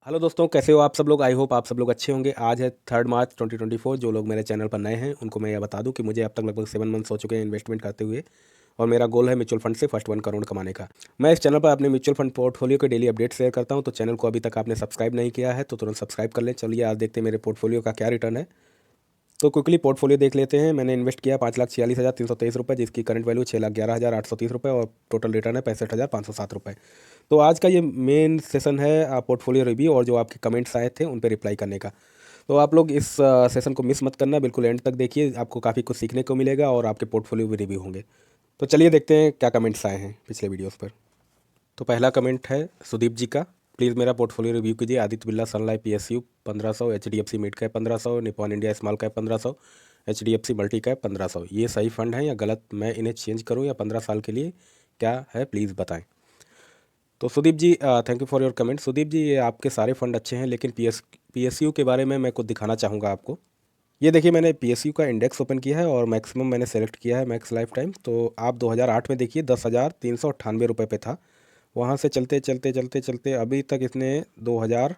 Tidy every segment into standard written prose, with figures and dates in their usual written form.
Hello दोस्तों, कैसे हो आप सब लोग। आई होप आप सब लोग अच्छे होंगे। आज है 3 मार्च 2024। जो लोग मेरे चैनल पर नए हैं उनको मैं यह बता दूं कि मुझे अब तक लगभग 7 मंथ्स हो चुके हैं इन्वेस्टमेंट करते हुए, और मेरा गोल है म्यूचुअल फंड से फर्स्ट 1 करोड़ कमाने का। मैं इस चैनल पर अपने म्यूचुअल फंड पोर्टफोलियो के डेली अपडेट शेयर करता हूं, तो चैनल को अभी तक आपने सब्सक्राइब नहीं किया है तो तुरंत सब्सक्राइब कर लें। चलिए आज देखते हैं मेरे पोर्टफोलियो का क्या रिटर्न है। तो क्विकली पोर्टफोलियो देख लेते हैं। मैंने इन्वेस्ट किया 5,46,323 रुपये, जिसकी करंट वैल्यू 6,11,830 रुपये, और टोटल रिटर्न है 65,507 रुपये। तो आज का ये मेन सेशन है पोर्टफोलियो रिव्यू और जो आपके कमेंट्स आए थे उन पर रिप्लाई करने का। तो आप लोग इस सेशन को मिस मत करना, बिल्कुल एंड तक देखिए, आपको काफ़ी कुछ सीखने को मिलेगा और आपके पोर्टफोलियो भी रिव्यू होंगे। तो चलिए देखते हैं क्या कमेंट्स आए हैं पिछले वीडियोस पर। तो पहला कमेंट है सुदीप जी का। प्लीज़ मेरा पोर्टफोलियो रिव्यू कीजिए। Aditya Birla sun life PSU 1500, HDFC mid cap 1500, Nippon India small cap 1500, HDFC multi cap 1500। ये सही फंड है या गलत? मैं इन्हें चेंज करूं या 15 साल के लिए क्या है, प्लीज़ बताएं। तो Sudeep ji, thank you for your comment. Sudeep ji, ये आपके सारे फंड अच्छे हैं, लेकिन PSU के बारे में मैं कुछ दिखाना चाहूँगा आपको। ये देखिए, मैंने PSU का इंडेक्स ओपन किया है और मैक्सिमम मैंने सेलेक्ट किया है मैक्स लाइफ टाइम। तो आप 2008 में देखिए 10,398 रुपये पे था। वहाँ से चलते चलते चलते चलते अभी तक इसने 2000,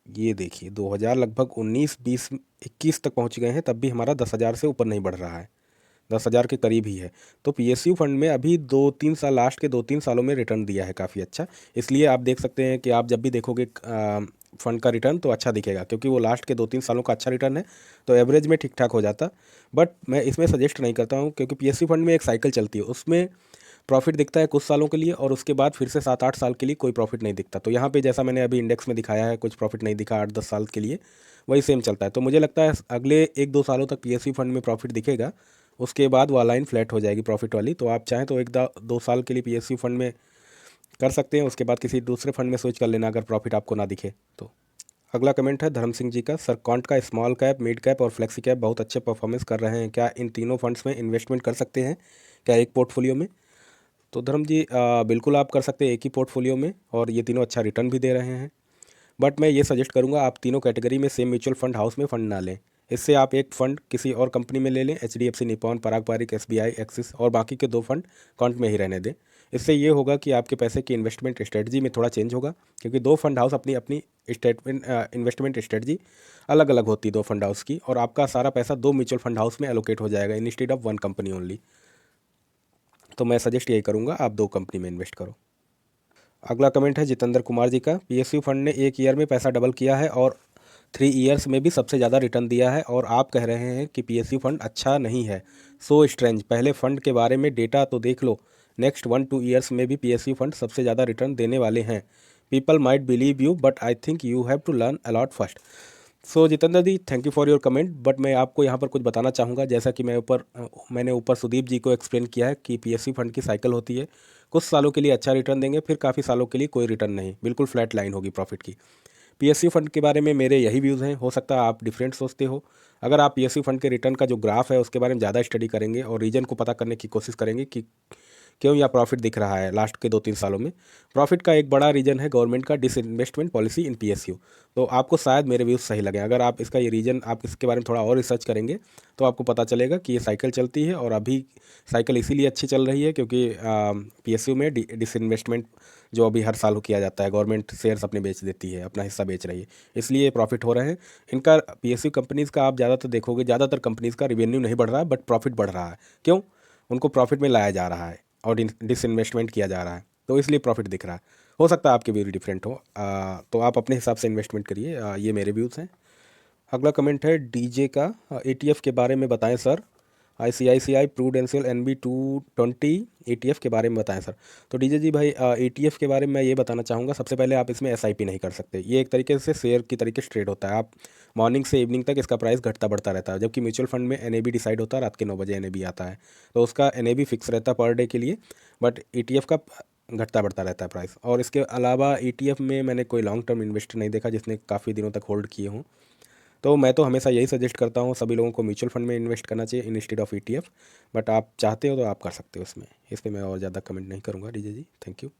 ये देखिए 2000 लगभग 19, 20, 21 तक पहुँच गए हैं, तब भी हमारा 10,000 से ऊपर नहीं बढ़ रहा है। 10,000 के करीब ही है। तो PSU फंड में अभी 2-3 साल, लास्ट के 2-3 सालों में रिटर्न दिया है काफ़ी अच्छा। इसलिए आप देख सकते हैं कि आप जब भी देखोगे फंड का रिटर्न तो अच्छा दिखेगा, क्योंकि वो लास्ट के 2-3 सालों का अच्छा रिटर्न है। तो एवरेज में ठीक ठाक हो जाता। बट मैं इसमें सजेस्ट नहीं करता हूँ, क्योंकि PSU फंड में एक साइकिल चलती है, उसमें प्रॉफिट दिखता है कुछ सालों के लिए और उसके बाद फिर से 7-8 साल के लिए कोई प्रॉफिट नहीं दिखता। तो यहाँ पे जैसा मैंने अभी इंडेक्स में दिखाया है, कुछ प्रॉफिट नहीं दिखा 8-10 साल के लिए, वही सेम चलता है। तो मुझे लगता है अगले 1-2 सालों तक PSU फंड में प्रॉफिट दिखेगा। उसके बाद वो लाइन फ्लैट हो जाएगी प्रॉफिट वाली। तो आप चाहें तो 1-2 साल के लिए PSU फंड में कर सकते हैं, उसके बाद किसी दूसरे फंड में स्विच कर लेना अगर प्रॉफिट आपको ना दिखे तो। अगला कमेंट है धर्म सिंह जी का। सर, कॉन्ट का स्मॉल कैप, मिड कैप और फ्लेक्सी कैप बहुत अच्छे परफॉर्मेंस कर रहे हैं, क्या इन तीनों फंड्स में इन्वेस्टमेंट कर सकते हैं क्या एक पोर्टफोलियो में? तो धर्म जी, बिल्कुल आप कर सकते हैं एक ही पोर्टफोलियो में, और ये तीनों अच्छा रिटर्न भी दे रहे हैं। बट मैं ये सजेस्ट करूंगा आप तीनों कैटेगरी में सेम म्यूचुअल फंड हाउस में फ़ंड ना लें। इससे आप एक फ़ंड किसी और कंपनी में ले लें, HDFC, निपॉन, पराग पारिक, SBI, एक्सिस, और बाकी के 2 फंड काउंट में ही रहने दें। इससे ये होगा कि आपके पैसे की इन्वेस्टमेंट स्ट्रेटजी में थोड़ा चेंज होगा, क्योंकि 2 फंड हाउस अपनी अपनी स्टेटमेंट इन्वेस्टमेंट स्ट्रेटजी अलग अलग होती है 2 फंड हाउस की, और आपका सारा पैसा 2 म्यूचुअल फंड हाउस में एलोकेट हो जाएगा इंस्टेड ऑफ 1 कंपनी ओनली। तो मैं सजेस्ट यही करूँगा, आप 2 कंपनी में इन्वेस्ट करो। अगला कमेंट है जितेंद्र कुमार जी का। PSU फंड ने 1 ईयर में पैसा डबल किया है और 3 ईयर्स में भी सबसे ज़्यादा रिटर्न दिया है, और आप कह रहे हैं कि PSU फंड अच्छा नहीं है। सो स्ट्रेंज, पहले फंड के बारे में डेटा तो देख लो। नेक्स्ट 1-2 ईयर्स में भी PSU फंड सबसे ज़्यादा रिटर्न देने वाले हैं। People might believe you but I think you have to learn a lot first. So Jitendra ji, thank you for your comment. But मैं आपको यहाँ पर कुछ बताना चाहूँगा, जैसा कि मैंने ऊपर सुदीप जी को एक्सप्लेन किया है कि PSU फंड की साइकिल होती है। कुछ सालों के लिए अच्छा रिटर्न देंगे, फिर काफ़ी सालों के लिए कोई रिटर्न नहीं, बिल्कुल फ्लैट लाइन होगी प्रॉफिट की। PSU फंड के बारे में मेरे यही व्यूज़ हैं, हो सकता है आप डिफरेंट सोचते हो। अगर आप PSU फंड के रिटर्न का जो ग्राफ है उसके बारे में ज़्यादा स्टडी करेंगे और रीजन को पता करने की कोशिश करेंगे कि क्यों यह प्रॉफिट दिख रहा है लास्ट के 2-3 सालों में, प्रॉफिट का एक बड़ा रीजन है गवर्नमेंट का डिसइन्वेस्टमेंट पॉलिसी इन PSU। तो आपको शायद मेरे व्यूज़ सही लगे। अगर आप इसका ये रीजन, आप इसके बारे में थोड़ा और रिसर्च करेंगे तो आपको पता चलेगा कि ये साइकिल चलती है, और अभी साइकिल इसीलिए अच्छी चल रही है क्योंकि PSU में डिसइन्वेस्टमेंट जो अभी हर साल किया जाता है, गवर्नमेंट शेयर्स अपने बेच देती है, अपना हिस्सा बेच रही है, इसलिए प्रॉफिट हो रहे हैं इनका। PSU कंपनीज़ का आप ज़्यादातर देखोगे, ज़्यादातर कंपनीज़ का रिवेन्यू नहीं बढ़ रहा है बट प्रॉफिट बढ़ रहा है। क्यों? उनको प्रॉफिट में लाया जा रहा है और डिसइन्वेस्टमेंट किया जा रहा है, तो इसलिए प्रॉफिट दिख रहा है। हो सकता है आपके व्यू डिफरेंट हो, तो आप अपने हिसाब से इन्वेस्टमेंट करिए। ये मेरे व्यूज़ हैं। अगला कमेंट है DJ का। ETF के बारे में बताएं sir. ICICI prudential NB 220 ETF के बारे में बताएं सर। तो DJ जी भाई, ETF के बारे में मैं ये बताना चाहूँगा, सबसे पहले आप इसमें SIP नहीं कर सकते। ये एक तरीके से शेयर की तरीके से ट्रेड होता है। आप मॉर्निंग से इवनिंग तक इसका प्राइस घटता बढ़ता रहता है, जबकि म्यूचुअल फंड में NAV डिसाइड होता है, रात के 9 बजे NAV आता है, तो उसका NAV फिक्स रहता है पर डे के लिए। बट ETF का घटता बढ़ता रहता है प्राइस। और इसके अलावा ETF में मैंने कोई लॉन्ग टर्म इन्वेस्टर नहीं देखा जिसने काफ़ी दिनों तक होल्ड किए हों। तो मैं तो हमेशा यही सजेस्ट करता हूँ सभी लोगों को, म्यूचुअल फंड में इन्वेस्ट करना चाहिए इंस्टेड ऑफ ETF। बट आप चाहते हो तो आप कर सकते हो इसमें। इस पर मैं और ज़्यादा कमेंट नहीं करूँगा DJ जी, थैंक यू।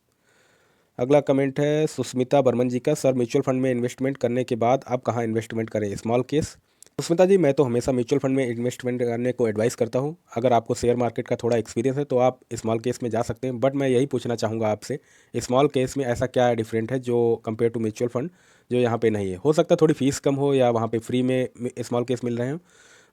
अगला कमेंट है सुस्मिता बर्मन जी का। सर, म्यूचुअल फंड में इन्वेस्टमेंट करने के बाद आप कहाँ इन्वेस्टमेंट करें, स्मॉल केस सुस्मिता जी, मैं तो हमेशा म्यूचुअल फंड में इन्वेस्टमेंट करने को एडवाइस करता हूँ। अगर आपको शेयर मार्केट का थोड़ा एक्सपीरियंस है तो आप स्मॉल केस में जा सकते हैं, बट मैं यही पूछना चाहूँगा आपसे, स्मॉल केस में ऐसा क्या डिफरेंट है जो कंपेयर टू म्यूचुअल फंड जो यहाँ पे नहीं है? हो सकता है थोड़ी फीस कम हो या वहाँ पे फ्री में स्मॉल केस मिल रहे हो,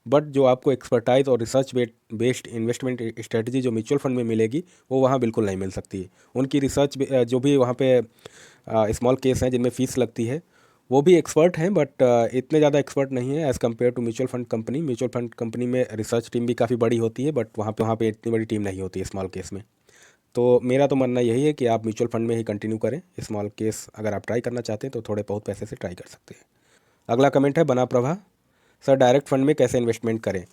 बट जो आपको एक्सपर्टाइज और रिसर्च बेस्ड इन्वेस्टमेंट स्ट्रेटजी जो म्यूचुअल फंड में मिलेगी वो वहाँ बिल्कुल नहीं मिल सकती है। उनकी रिसर्च जो भी वहाँ पे स्मॉल केस हैं जिनमें फ़ीस लगती है, वो भी एक्सपर्ट हैं, बट इतने ज़्यादा एक्सपर्ट नहीं है as compare to mutual fund company. Mutual fund company में रिसर्च टीम भी काफ़ी बड़ी होती है, बट वहाँ पे इतनी बड़ी टीम नहीं होती है स्मॉल केस में। तो मेरा तो मानना यही है कि आप म्यूचुअल फंड में ही कंटिन्यू करें। स्मॉल केस अगर आप ट्राई करना चाहते हैं तो थोड़े बहुत पैसे से ट्राई कर सकते हैं। अगला कमेंट है बना प्रभा, सर डायरेक्ट फंड में कैसे इन्वेस्टमेंट करें?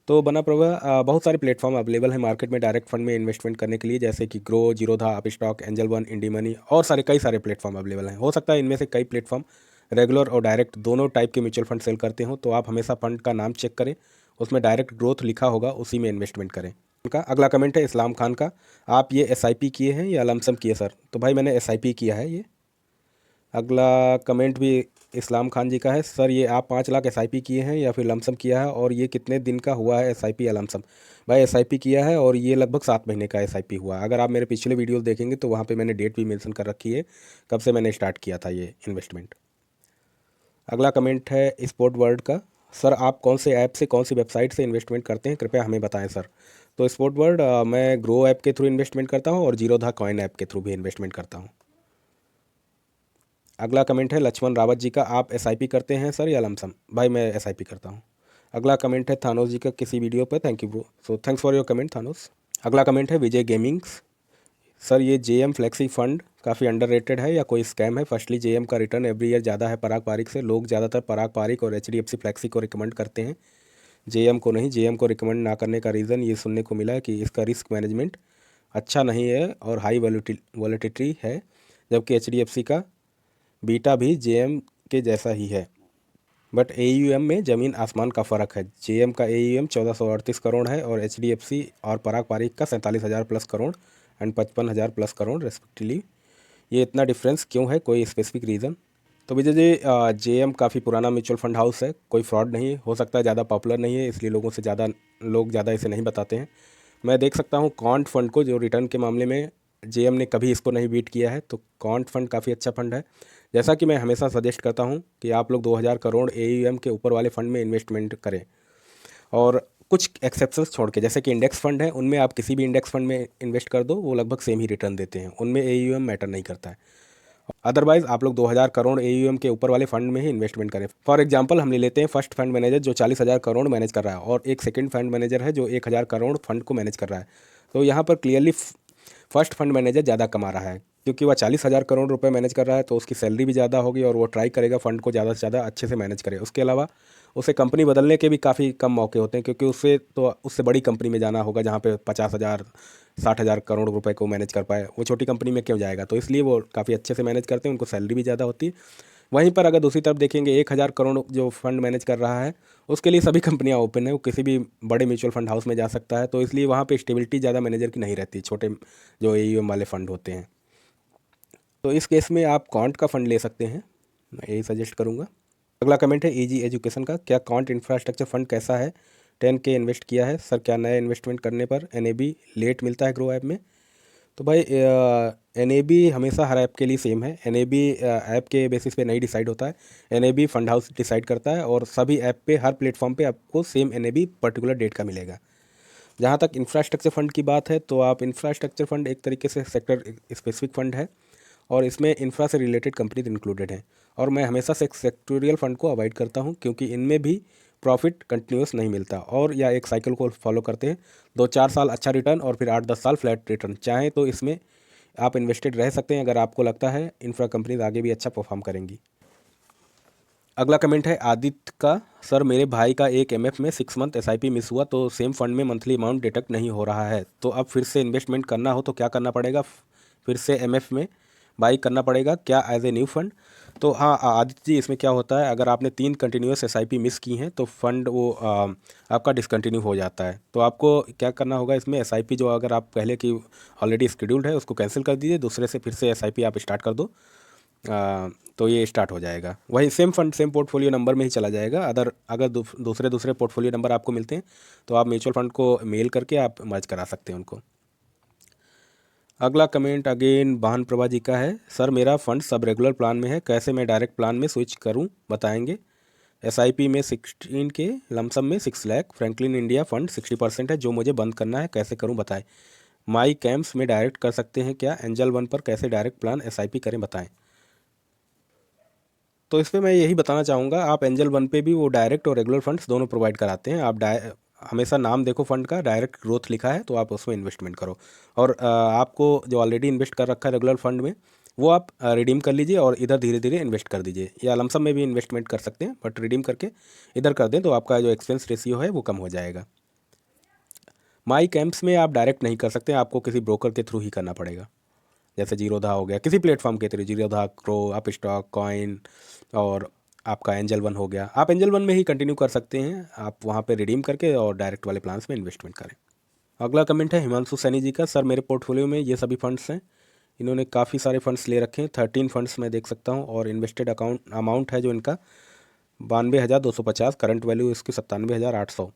तो बना प्रभा, बहुत सारे प्लेटफॉर्म अवेलेबल हैं मार्केट में डायरेक्ट फंड में इन्वेस्टमेंट करने के लिए, जैसे कि Groww, Zerodha, Upstox, Angel One, INDmoney और सारे कई सारे प्लेटफॉर्म अवेलेबल हैं। हो सकता है इनमें से कई प्लेटफॉर्म रेगुलर और डायरेक्ट दोनों टाइप के म्यूचुअल फंड सेल करते हो, तो आप हमेशा फंड का नाम चेक करें, उसमें डायरेक्ट ग्रोथ लिखा होगा, उसी में इन्वेस्टमेंट करें। उनका अगला कमेंट है इस्लाम खान का, आप ये एसआईपी किए हैं या लमसम किए सर? तो भाई मैंने एसआईपी किया है ये। अगला कमेंट भी इस्लाम खान जी का है, सर ये आप 5 लाख एसआईपी किए हैं या फिर लमसम किया है, और ये कितने दिन का हुआ है एसआईपी या लमसम? भाई एसआईपी किया है और ये लगभग 7 महीने का एसआईपी हुआ है। अगर आप मेरे पिछले वीडियो देखेंगे तो वहाँ पे मैंने डेट भी मेंशन कर रखी है कब से मैंने स्टार्ट किया था ये इन्वेस्टमेंट। अगला कमेंट है स्पोर्ट वर्ल्ड का, सर आप कौन से ऐप से, कौन सी वेबसाइट से इन्वेस्टमेंट करते हैं, कृपया हमें बताएं सर। तो स्पोर्ट वर्ल्ड, मैं ग्रो ऐप के थ्रू इन्वेस्टमेंट करता हूँ और जीरोधा कॉइन ऐप के थ्रू भी इन्वेस्टमेंट करता हूँ। अगला कमेंट है लक्ष्मण रावत जी का, आप एसआईपी करते हैं सर या लमसम? भाई मैं एसआईपी करता हूँ। अगला कमेंट है थानोस जी का, किसी वीडियो पर thank you bro, so thanks for your comment Thanos. अगला कमेंट है विजय गेमिंग्स, सर ये जेएम फ्लेक्सी फंड काफ़ी अंडररेटेड है या कोई स्कैम है? फर्स्टली जेएम का रिटर्न एवरी ईयर ज़्यादा है पराग पारिक से, लोग ज़्यादातर पराग पारिक और एचडीएफसी फ्लेक्सी को रिकमेंड करते हैं, जेएम को नहीं। जेएम को रिकमेंड ना करने का रीज़न ये सुनने को मिला है कि इसका रिस्क मैनेजमेंट अच्छा नहीं है और हाई वॉलेटिलिटी है, जबकि एचडीएफसी का बीटा भी जेएम के जैसा ही है, बट एयूएम में ज़मीन आसमान का फ़र्क है। जेएम का एयूएम 1438 करोड़ है और एचडीएफसी और पराग पारिक का 47,000 plus crore and 55,000 plus crore respectively. ये इतना डिफरेंस क्यों है, कोई स्पेसिफिक रीज़न? तो विजय जी, जेएम काफ़ी पुराना म्यूचुअल फंड हाउस है, कोई फ्रॉड नहीं, हो सकता है ज़्यादा पॉपुलर नहीं है इसलिए लोग ज़्यादा इसे नहीं बताते हैं। मैं देख सकता हूँ कॉन्ट फंड को, जो रिटर्न के मामले में जेएम ने कभी इसको नहीं बीट किया है, तो कॉन्ट फंड काफ़ी अच्छा फंड है। जैसा कि मैं हमेशा सजेस्ट करता हूँ कि आप लोग 2000 करोड़ एयूएम के ऊपर वाले फंड में इन्वेस्टमेंट करें, और कुछ एक्सेप्शंस छोड़ के, जैसे कि इंडेक्स फंड है, उनमें आप किसी भी इंडेक्स फंड में इन्वेस्ट कर दो, वो लगभग सेम ही रिटर्न देते हैं, उनमें एयूएम मैटर नहीं करता है। अदरवाइज आप लोग 2000 करोड़ एयूएम के ऊपर वाले फंड में ही इन्वेस्टमेंट करें। फॉर एग्जांपल हम ले लेते हैं फर्स्ट फंड मैनेजर जो 40,000 करोड़ मैनेज कर रहा है, और एक सेकंड फंड मैनेजर है जो 1000 करोड़ फंड को मैनेज कर रहा है। तो यहाँ पर क्लियरली फर्स्ट फंड मैनेजर ज़्यादा कमा रहा है, क्योंकि वह 40,000 करोड़ रुपए मैनेज कर रहा है, तो उसकी सैलरी भी ज़्यादा होगी और वो ट्राई करेगा फंड को ज़्यादा से ज़्यादा अच्छे से मैनेज करे। उसके अलावा उसे कंपनी बदलने के भी काफ़ी कम मौके होते हैं, क्योंकि उससे बड़ी कंपनी में जाना होगा जहाँ पे 50,000 60,000 करोड़ रुपए को मैनेज कर पाए, वो छोटी कंपनी में क्यों जाएगा? तो इसलिए वो काफ़ी अच्छे से मैनेज करते हैं, उनको सैलरी भी ज़्यादा होती है। वहीं पर अगर दूसरी तरफ देखेंगे 1000 करोड़ जो फंड मैनेज कर रहा है, उसके लिए सभी कंपनियां ओपन है, वो किसी भी बड़े म्यूचुअल फंड हाउस में जा सकता है, तो इसलिए वहाँ पे स्टेबिलिटी ज़्यादा मैनेजर की नहीं रहती, छोटे जो एयूएम वाले फंड होते हैं। तो इस केस में आप क्वांट का फ़ंड ले सकते हैं, मैं यही सजेस्ट करूँगा। अगला कमेंट है ईजी एजुकेशन का, क्या क्वांट इंफ्रास्ट्रक्चर फंड कैसा है? 10K इन्वेस्ट किया है सर, क्या नया इन्वेस्टमेंट करने पर एनएबी लेट मिलता है ग्रो ऐप में? तो भाई एनएबी हमेशा हर ऐप के लिए सेम है, एनएबी ऐप के बेसिस पे नहीं डिसाइड होता है, एनएबी फंड हाउस डिसाइड करता है, और सभी ऐप पे हर प्लेटफॉर्म पे आपको सेम एनएबी पर्टिकुलर डेट का मिलेगा। जहाँ तक इंफ्रास्ट्रक्चर फ़ंड की बात है, तो आप इंफ्रास्ट्रक्चर फ़ंड एक तरीके से सेक्टर स्पेसिफिक फ़ंड है, और इसमें इंफ्रा से रिलेटेड कंपनीज इंक्लूडेड हैं, और मैं हमेशा से सेक्टोरियल फ़ंड को अवॉइड करता हूँ, क्योंकि इनमें भी प्रॉफिट कंटिन्यूस नहीं मिलता, और या एक साइकिल को फॉलो करते हैं, 2-4 साल अच्छा रिटर्न और फिर 8-10 साल फ्लैट रिटर्न। चाहें तो इसमें आप इन्वेस्टेड रह सकते हैं अगर आपको लगता है इंफ्रा कंपनीज आगे भी अच्छा परफॉर्म करेंगी। अगला कमेंट है आदित्य का, सर मेरे भाई का एक एमएफ में 6 मंथ एसआईपी मिस हुआ, तो सेम फंड में मंथली अमाउंट डिडक्ट नहीं हो रहा है, तो अब फिर से इन्वेस्टमेंट करना हो तो क्या करना पड़ेगा? फिर से एमएफ में बाई करना पड़ेगा क्या एज ए न्यू फंड? तो हाँ आदित्य जी, इसमें क्या होता है, अगर आपने 3 कंटिन्यूस एसआईपी मिस की हैं तो फंड वो आपका डिसकंटिन्यू हो जाता है। तो आपको क्या करना होगा, इसमें एसआईपी जो अगर आप पहले की ऑलरेडी शेड्यूल्ड है उसको कैंसिल कर दीजिए, दूसरे से फिर से एसआईपी आप स्टार्ट कर दो। तो ये स्टार्ट हो जाएगा। वही same fund same portfolio number में ही चला जाएगा। अगर दूसरे पोर्टफोलियो नंबर आपको मिलते हैं तो आप म्यूचुअल फंड को मेल करके आप मर्ज करा सकते हैं उनको। अगला कमेंट अगेन वाहन प्रभा जी का है, सर मेरा फंड सब रेगुलर प्लान में है, कैसे मैं डायरेक्ट प्लान में स्विच करूं बताएंगे। एसआईपी में 16 के लमसम में 6 लाख, फ्रैंकलिन इंडिया फंड 60% है जो मुझे बंद करना है, कैसे करूं बताएं। माई कैम्प्स में डायरेक्ट कर सकते हैं क्या, एंजल वन पर कैसे डायरेक्ट प्लान एसआईपी करें बताएं। तो इस पे मैं यही बताना चाहूँगा, आप एंजल वन पे भी वो डायरेक्ट और रेगुलर फंड्स दोनों प्रोवाइड कराते हैं। आप हमेशा नाम देखो फंड का, डायरेक्ट ग्रोथ लिखा है तो आप उसमें इन्वेस्टमेंट करो। और आपको जो ऑलरेडी इन्वेस्ट कर रखा है रेगुलर फंड में वो आप रिडीम कर लीजिए और इधर धीरे धीरे इन्वेस्ट कर दीजिए, या लमसम में भी इन्वेस्टमेंट कर सकते हैं, बट रिडीम करके इधर कर दें तो आपका जो एक्सपेंस रेशियो है वो कम हो जाएगा। माई कैंप्स में आप डायरेक्ट नहीं कर सकते, आपको किसी ब्रोकर के थ्रू ही करना पड़ेगा। जैसे जीरोधा हो गया, किसी प्लेटफॉर्म के through, Zerodha, crow, up stock, coin, और आपका एंजल वन हो गया, आप एंजल वन में ही कंटिन्यू कर सकते हैं। आप वहाँ पे रिडीम करके और डायरेक्ट वाले प्लान्स में इन्वेस्टमेंट करें। अगला कमेंट है हिमांशु सैनी जी का, सर मेरे पोर्टफोलियो में ये सभी फंड्स हैं। इन्होंने काफ़ी सारे फंड्स ले रखे हैं, 13 फंड्स मैं देख सकता हूँ, और इन्वेस्टेड अमाउंट है जो इनका 92,250, करंट वैल्यू इसकी 97,800।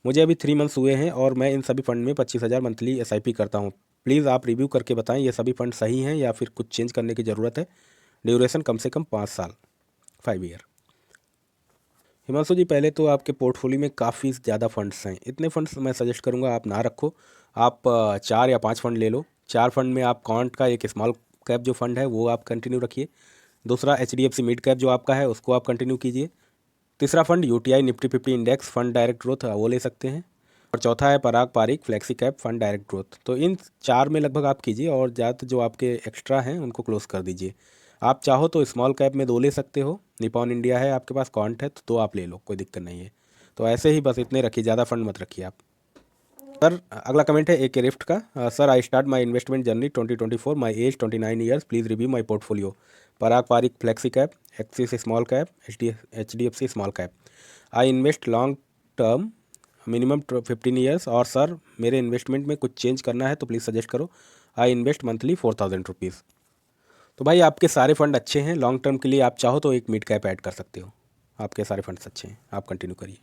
मुझे अभी 3 मंथ्स हुए हैं और मैं इन सभी फंड में 25,000 मंथली एसआईपी करता हूँ। प्लीज़ आप रिव्यू करके बताएं ये सभी फंड सही हैं या फिर कुछ चेंज करने की ज़रूरत है। ड्यूरेशन कम से कम 5 साल, 5 ईयर। हिमांशु जी, पहले तो आपके पोर्टफोलियो में काफ़ी ज़्यादा फंड्स हैं, इतने फंड्स मैं सजेस्ट करूँगा आप ना रखो। आप 4 या 5 फंड ले लो। 4 फंड में आप कॉन्ट का एक स्मॉल कैप जो फंड है वो आप कंटिन्यू रखिए। दूसरा HDFC मिड कैप जो आपका है उसको आप कंटिन्यू कीजिए। तीसरा fund UTI Nifty 50 index fund direct growth वो ले सकते हैं। और चौथा है Parag Parikh flexi cap fund direct growth. तो इन 4 में लगभग आप कीजिए, और ज़्यादा जो आपके एक्स्ट्रा हैं उनको क्लोज कर दीजिए। आप चाहो तो स्मॉल कैप में 2 ले सकते हो, निपॉन इंडिया है आपके पास, कॉन्ट है तो 2 आप ले लो, कोई दिक्कत नहीं है। तो ऐसे ही बस इतने रखिए, ज़्यादा फंड मत रखिए आप। सर अगला कमेंट है AK रिफ्ट का, sir I start my investment journey 2024, my age 29 years, please review my portfolio. Parag Parikh flexi cap, Axis small cap, HDFC small cap. I invest long term minimum 15 years, और sir मेरे investment में कुछ change करना है तो please suggest करो। I invest monthly 4,000 rupees. तो भाई आपके सारे फंड अच्छे हैं, लॉन्ग टर्म के लिए आप चाहो तो एक मिड कैप ऐड कर सकते हो। आपके सारे फंड्स अच्छे हैं, आप कंटिन्यू करिए।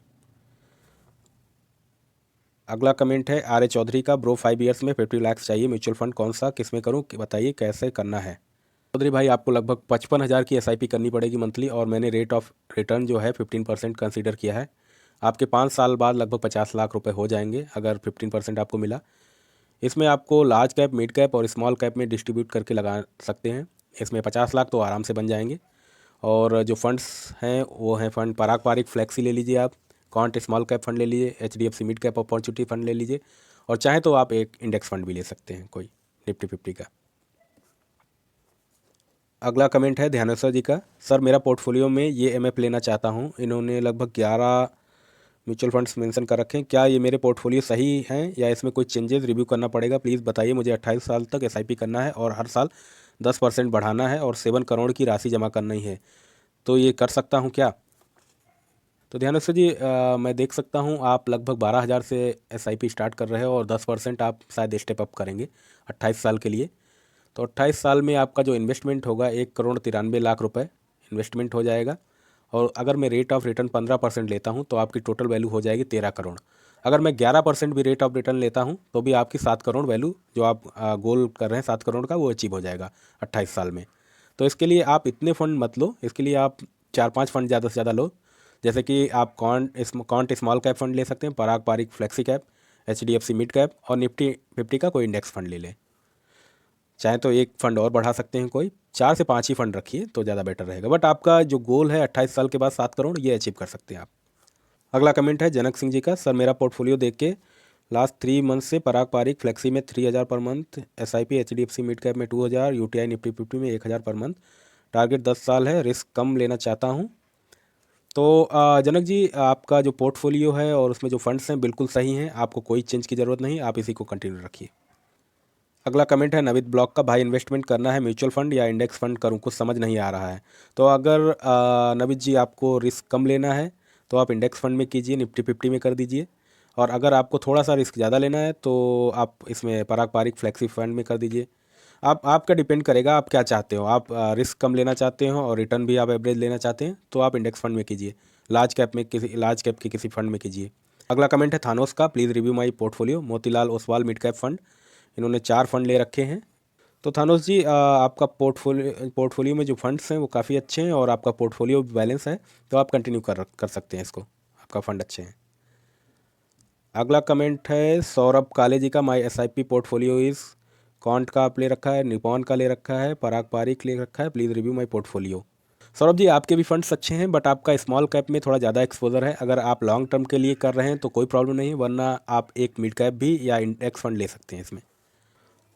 अगला कमेंट है RA चौधरी का, ब्रो 5 ईयर्स में 50 लाख चाहिए, म्यूचुअल फंड कौन सा किस में करूँ बताइए कैसे करना है। चौधरी भाई आपको लगभग 55,000 की SIP करनी पड़ेगी मंथली, और मैंने रेट ऑफ रिटर्न जो है 15% कंसीडर किया है। आपके 5 साल बाद लगभग 50 लाख रुपए हो जाएंगे अगर 15% आपको मिला। इसमें आपको लार्ज कैप, मिड कैप और स्मॉल कैप में डिस्ट्रीब्यूट करके लगा सकते हैं। इसमें 50 लाख तो आराम से बन जाएंगे। और जो फंड्स हैं वो हैं फंड पराग पारिक फ्लेक्सी ले लीजिए आप, कॉन्ट स्मॉल कैप फंड ले लीजिए, HDFC mid cap opportunity fund ले लीजिए, और चाहे तो आप एक इंडेक्स फंड भी ले सकते हैं कोई, निफ्टी 50 का। अगला कमेंट है ध्यानेश्वर जी का, सर मेरा पोर्टफोलियो में ये MF लेना चाहता हूँ। इन्होंने लगभग 11 म्यूचुअल फंड्स मेंशन कर रखे हैं, क्या ये मेरे पोर्टफोलियो सही हैं या इसमें कोई चेंजेस रिव्यू करना पड़ेगा, प्लीज़ बताइए। मुझे 28 साल तक SIP करना है और हर साल 10% बढ़ाना है और 7 करोड़ की राशि जमा करनी है, तो ये कर सकता हूँ क्या। तो ध्यानेश्वर जी, मैं देख सकता हूँ आप लगभग 12,000 से SIP स्टार्ट कर रहे हो और 10% आप शायद स्टेप अप करेंगे 28 साल के लिए। तो 28 साल में आपका जो इन्वेस्टमेंट होगा 1,93,00,000 रुपए इन्वेस्टमेंट हो जाएगा। और अगर मैं रेट ऑफ रिटर्न 15% लेता हूँ तो आपकी टोटल वैल्यू हो जाएगी 13 करोड़। अगर मैं 11% भी रेट ऑफ रिटर्न लेता हूँ तो भी आपकी 7 करोड़ वैल्यू जो आप गोल कर रहे हैं 7 करोड़ का, वो अचीव हो जाएगा 28 साल में। तो इसके लिए आप इतने फंड मत लो, इसके लिए आप 4-5 फंड ज़्यादा से ज़्यादा लो। जैसे कि आप कॉन्ट स्मॉल कैप फंड ले सकते हैं, Parag Parikh flexi cap, HDFC mid cap, और निफ्टी 50 का कोई इंडेक्स फंड ले लें। चाहे तो एक फ़ंड और बढ़ा सकते हैं, कोई 4 से 5 ही फ़ंड रखिए तो ज़्यादा बेटर रहेगा। बट आपका जो गोल है 28 साल के बाद 7 करोड़, ये अचीव कर सकते हैं आप। अगला कमेंट है जनक सिंह जी का, सर मेरा पोर्टफोलियो देख के लास्ट 3 मंथ से पराग पारिक फ्लेक्सी में 3,000 per month, SIP HDFC mid cap में 2,000, UTI निफ्टी 50 में 1,000 पर मंथ, टारगेट 10 साल है, रिस्क कम लेना चाहता हूँ। तो जनक जी, आपका जो पोर्टफोलियो है और उसमें जो फंड्स हैं बिल्कुल सही हैं, आपको कोई चेंज की ज़रूरत नहीं, आप इसी को कंटिन्यू रखिए। अगला कमेंट है नविद ब्लॉक का, भाई इन्वेस्टमेंट करना है म्यूचुअल फंड या इंडेक्स फंड करूं, कुछ समझ नहीं आ रहा है। तो अगर नविद जी आपको रिस्क कम लेना है तो आप इंडेक्स फंड में कीजिए, निफ्टी 50 में कर दीजिए। और अगर आपको थोड़ा सा रिस्क ज़्यादा लेना है तो आप इसमें पराग पारिक फ्लेक्सी फंड में कर दीजिए। आपका डिपेंड करेगा आप क्या चाहते हो। आप रिस्क कम लेना चाहते हो और रिटर्न भी आप एवरेज लेना चाहते हैं तो आप इंडेक्स फंड में कीजिए, लार्ज कैप के किसी फंड में कीजिए। अगला कमेंट है थानोस का, please review my portfolio. Motilal Oswal mid cap fund, इन्होंने 4 फंड ले रखे हैं। तो थानोस जी आपका पोर्टफोलियो में जो फंड्स हैं वो काफ़ी अच्छे हैं और आपका पोर्टफोलियो बैलेंस है, तो आप कंटिन्यू कर सकते हैं इसको, आपका फंड अच्छे हैं। अगला कमेंट है सौरभ काले जी का, माई एसआईपी पोर्टफोलियो इज़, कॉन्ट का आप ले रखा है, निपॉन का ले रखा है, पराग पारिक ले रखा है, please review my portfolio. Saurabh ji आपके भी फंड्स अच्छे हैं बट आपका स्मॉल कैप में थोड़ा ज़्यादा एक्सपोजर है। अगर आप लॉन्ग टर्म के लिए कर रहे हैं तो कोई प्रॉब्लम नहीं है, वरना आप एक मिड कैप भी या इंडेक्स फंड ले सकते हैं इसमें।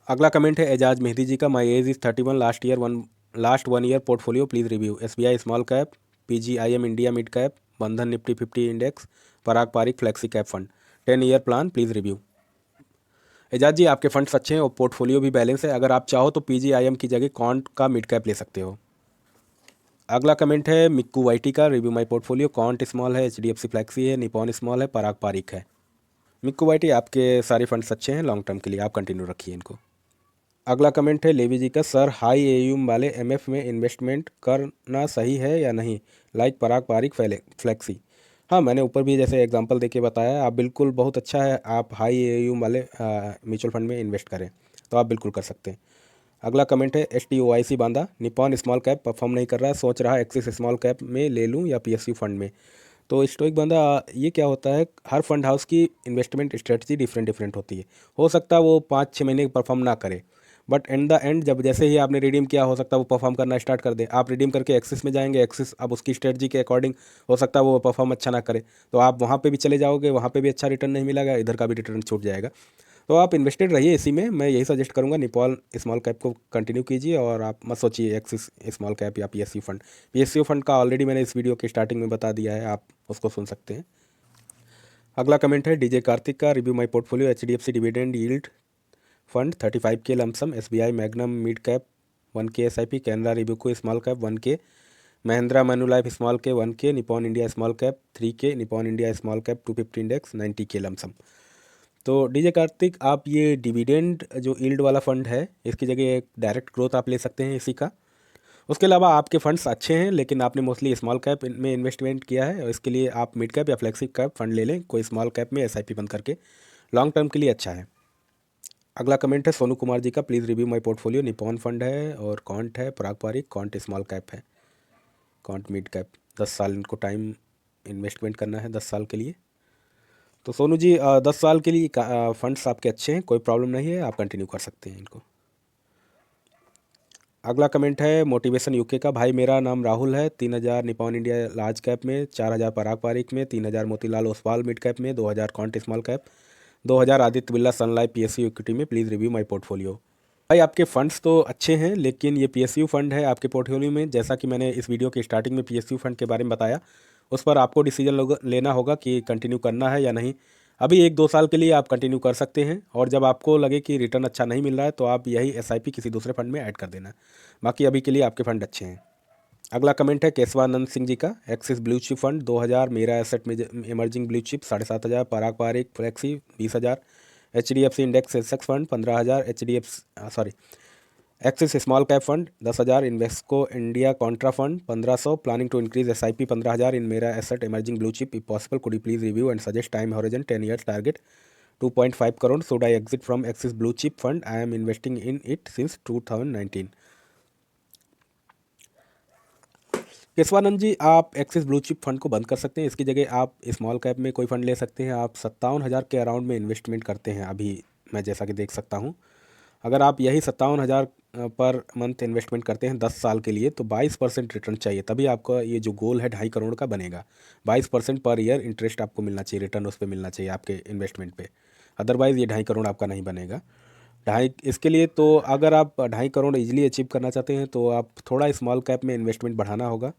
अगला कमेंट है एजाज मेहदी जी का, my age is 31, last one year portfolio please review. SBI small cap, PGIM India mid cap, Bandhan Nifty 50 index, Parag Parikh flexi cap fund, 10 year plan please review. Ejaz ji आपके फंड्स अच्छे हैं और पोर्टफोलियो भी बैलेंस है। अगर आप चाहो तो पीजीआईएम की जगह कॉन्ट का मिड कैप ले सकते हो। अगला कमेंट है मिक्कू वाईटी का, review my portfolio. Can't small है, एचडीएफसी फ्लेक्सी है, निपॉन स्मॉल है, पराग पारिक है। मिक्कू वाईटी आपके सारे फंड्स अच्छे हैं लॉन्ग टर्म के लिए, आप कंटिन्यू रखिए इनको। अगला कमेंट है लेवी जी का, सर हाई एयूम वाले एमएफ में इन्वेस्टमेंट करना सही है या नहीं, लाइक पराग पारिक फ्लेक्सी। हाँ, मैंने ऊपर भी जैसे एग्जांपल देके बताया, आप बिल्कुल बहुत अच्छा है, आप हाई एयूम वाले म्यूचुअल फंड में इन्वेस्ट करें तो आप बिल्कुल कर सकते हैं। अगला कमेंट है STOIC Banda, Nippon small cap perform नहीं कर रहा है, सोच रहा है एक्सिस स्मॉल कैप में ले लूँ या PSU फंड में। तो स्टोइक बांदा, ये क्या होता है, हर फंड हाउस की इन्वेस्टमेंट स्ट्रेटजी डिफरेंट डिफरेंट होती है। हो सकता है वो 5-6 महीने परफॉर्म ना करे, बट एंड द एंड जब जैसे ही आपने रिडीम किया हो सकता है वो परफॉर्म करना स्टार्ट कर दे। आप रिडीम करके एक्सिस में जाएंगे, एक्सिस अब उसकी स्ट्रेटजी के अकॉर्डिंग हो सकता है वो परफॉर्म अच्छा ना करे, तो आप वहाँ पे भी चले जाओगे, वहाँ पे भी अच्छा रिटर्न नहीं मिलेगा, इधर का भी रिटर्न छूट जाएगा। तो आप इन्वेस्टेड रहिए इसी में, मैं यही सजेस्ट करूंगा, निपॉल स्मॉल कैप को कंटिन्यू कीजिए और आप मत सोचिए एक्सिस स्मॉल कैप या PSU फंड का ऑलरेडी मैंने इस वीडियो के स्टार्टिंग में बता दिया है, आप उसको सुन सकते हैं। अगला कमेंट है डीजे कार्तिक का, review my portfolio. HDFC dividend yield fund 35K lumpsum, SBI Magnum mid cap 1K SIP, Canara Robeco small cap 1K, Mahindra Manulife small के 1K, Nippon India small cap 3K, Nippon India small cap 250 index 90K lumpsum. तो DJ Kartik, आप ये dividend जो yield वाला fund है इसकी जगह एक डायरेक्ट ग्रोथ आप ले सकते हैं इसी का। उसके अलावा आपके फंड्स अच्छे हैं लेकिन आपने मोस्टली स्मॉल कैप में इन्वेस्टमेंट किया है, और इसके लिए आप मिड कैप या फ्लेक्सी कैप फंड ले लें, कोई स्मॉल कैप में SIP बंद करके, लॉन्ग टर्म के लिए अच्छा है। अगला कमेंट है सोनू कुमार जी का, please review my portfolio. Nippon fund है और कॉन्ट है, Parag Pareek, can't small cap है, कॉन्ट मिड कैप, 10 साल इनको टाइम इन्वेस्टमेंट करना है, 10 साल के लिए। तो सोनू जी 10 साल के लिए फंड्स आपके अच्छे हैं, कोई प्रॉब्लम नहीं है, आप कंटिन्यू कर सकते हैं इनको। अगला कमेंट है मोटिवेशन यूके का, भाई मेरा नाम राहुल है, 3,000 निपॉन इंडिया लार्ज कैप में, 4,000 पराग पारिक में, 3,000 मोतीलाल ओसवाल मिड कैप में, 2,000 कॉन्ट small cap, 2,000 Aditya Birla sun life PSU equity में, प्लीज़ रिव्यू माई पोर्टफोलियो। भाई आपके फंड्स तो अच्छे हैं लेकिन ये PSU फंड है आपके पोर्टफोलियो में, जैसा कि मैंने इस वीडियो के स्टार्टिंग में PSU फंड के बारे में बताया, उस पर आपको डिसीजन लेना होगा कि कंटिन्यू करना है या नहीं। अभी 1-2 साल के लिए आप कंटिन्यू कर सकते हैं और जब आपको लगे कि रिटर्न अच्छा नहीं मिल रहा है तो आप यही SIP किसी दूसरे फंड में ऐड कर देना। बाकी अभी के लिए आपके फंड अच्छे हैं। अगला कमेंट है केशवानंद सिंह जी का, एक्सिस ब्लू चिप फंड 2,000, मेरा एसेट में emerging blue chip 7,500, Parag Parikh flexi 20,000, HDFC index Sensex fund 15,000, Axis small cap fund 10,000, Invesco India contra fund 1,500, planning to increase SIP 15,000 in मेरा asset emerging blue chip, if possible could you please review and suggest time horizon 10 years target 2.5 crore, should I exit from Axis blue chip fund, I am investing in it since 2019। Keshavanand जी, आप axis blue chip fund को बंद कर सकते हैं, इसकी जगह आप small cap में कोई फंड ले सकते हैं। आप 57,000 के अराउंड में इन्वेस्टमेंट करते हैं अभी, मैं जैसा कि देख सकता हूँ। अगर आप यही 57,000 पर मंथ इन्वेस्टमेंट करते हैं 10 साल के लिए तो 22% रिटर्न चाहिए, तभी आपका ये जो गोल है 2.5 करोड़ का बनेगा। 22% पर ईयर इंटरेस्ट आपको मिलना चाहिए, रिटर्न उस पर मिलना चाहिए आपके इन्वेस्टमेंट पे, अदरवाइज़ ये 2.5 करोड़ आपका नहीं बनेगा। ढाई इसके लिए तो अगर आप 2.5 करोड़ ईजिली अचीव करना चाहते हैं तो आप थोड़ा स्मॉल कैप में इन्वेस्टमेंट बढ़ाना होगा,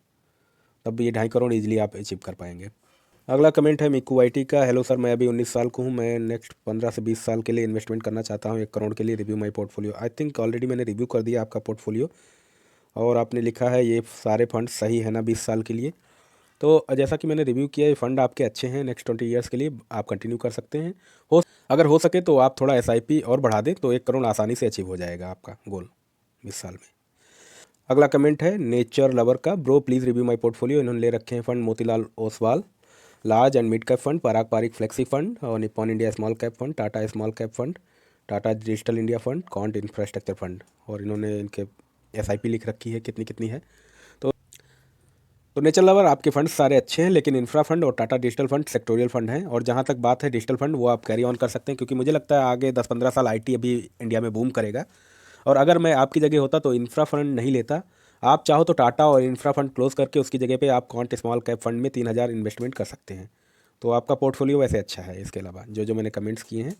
तब ये 2.5 करोड़ ईजिली आप अचीव कर पाएंगे। अगला कमेंट है मिक्कू वाईटी का, हेलो सर, मैं अभी 19 साल को हूँ, मैं नेक्स्ट 15 से 20 साल के लिए इन्वेस्टमेंट करना चाहता हूँ 1 करोड़ के लिए, review my portfolio. I think already मैंने रिव्यू कर दिया आपका पोर्टफोलियो और आपने लिखा है ये सारे फंड सही है ना 20 साल के लिए। तो जैसा कि मैंने रिव्यू किया, ये फंड आपके अच्छे हैं, नेक्स्ट 20 ईयर्स के लिए आप कंटिन्यू कर सकते हैं। अगर हो सके तो आप थोड़ा SIP और बढ़ा दें तो 1 करोड़ आसानी से अचीव हो जाएगा आपका गोल। 20 साल में। अगला कमेंट है नेचर लवर का, bro please review my portfolio. इन्होंने ले रखे हैं fund Motilal Oswal large and mid cap fund, Parag Parikh flexi fund और Nippon India small cap fund, Tata small cap fund, Tata digital India fund, Quant infrastructure fund. और इन्होंने इनके एसआईपी लिख रखी है कितनी कितनी है। तो नेचर लवर आपके फंड्स सारे अच्छे हैं, लेकिन इंफ्रा फंड और Tata digital fund sectoral fund हैं। और जहाँ तक बात है डिजिटल फंड, वो आप कैरी ऑन कर सकते हैं, क्योंकि मुझे लगता है आगे 10-15 साल आईटी अभी इंडिया में बूम करेगा। और अगर मैं आपकी जगह होता तो इंफ्रा फंड नहीं लेता। आप चाहो तो टाटा और इंफ्रा फंड क्लोज करके उसकी जगह पे आप कॉन्ट स्मॉल कैप फंड में 3,000 इन्वेस्टमेंट कर सकते हैं। तो आपका पोर्टफोलियो वैसे अच्छा है। इसके अलावा जो जो मैंने कमेंट्स किए हैं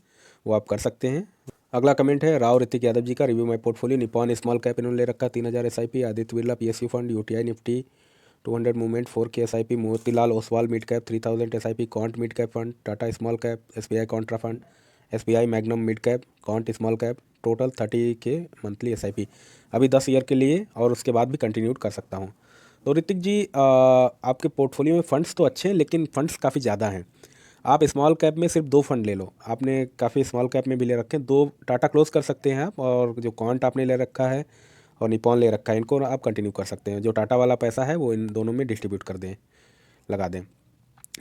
वो आप कर सकते हैं। अगला कमेंट है राव ऋतिक यादव जी का, review my portfolio. Nippon small cap इन्होंने ले रखा 3,000 SIP, Aditya Birla PSU fund, UTI Nifty 200 movement 4K SIP, Motilal Oswal mid cap 3,000 SIP, can't mid cap fund, Tata small cap, SBI Contra fund, SBI magnum mid cap, can't small cap, total 30K monthly SIP. अभी 10 year के लिए और उसके बाद भी continue कर सकता हूँ। तो ऋतिक जी आपके पोर्टफोलियो में फ़ंड्स तो अच्छे हैं, लेकिन फ़ंड्स काफ़ी ज़्यादा हैं। आप स्मॉल कैप में सिर्फ 2 फंड ले लो। आपने काफ़ी स्मॉल कैप में भी ले रखे हैं, 2 टाटा क्लोज कर सकते हैं आप, और जो कॉन्ट आपने ले रखा है और निपॉन ले रखा है, इनको आप कंटिन्यू कर सकते हैं। जो टाटा वाला पैसा है वो इन दोनों में डिस्ट्रीब्यूट कर दें, लगा दें।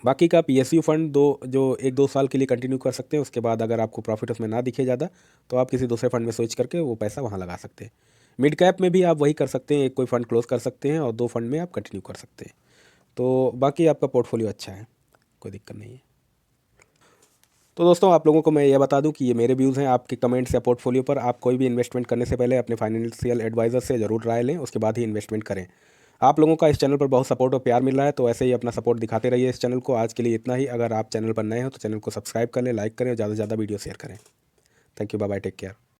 बाकी का पीएसयू फंड दो जो 1-2 साल के लिए कंटिन्यू कर सकते हैं, उसके बाद अगर आपको प्रॉफिट उसमें ना दिखे ज़्यादा तो आप किसी दूसरे फंड में स्विच करके वो पैसा वहाँ लगा सकते हैं। मिड कैप में भी आप वही कर सकते हैं, एक कोई फंड क्लोज कर सकते हैं और 2 फंड में आप कंटिन्यू कर सकते हैं। तो बाकी आपका पोर्टफोलियो अच्छा है, कोई दिक्कत नहीं है। तो दोस्तों आप लोगों को मैं ये बता दूं कि ये मेरे व्यूज़ हैं। आपके कमेंट्स या पोर्टफोलियो पर आप कोई भी इन्वेस्टमेंट करने से पहले अपने फाइनेंशियल एडवाइज़र से ज़रूर राय लें, उसके बाद ही इन्वेस्टमेंट करें। आप लोगों का इस चैनल पर बहुत सपोर्ट और प्यार मिल रहा है, तो ऐसे ही अपना सपोर्ट दिखाते रहिए इस चैनल को। आज के लिए इतना ही। अगर आप चैनल पर नए हो तो चैनल को सब्सक्राइब कर लें, लाइक करें और ज़्यादा से ज़्यादा वीडियो शेयर करें। Thank you, bye bye, take care.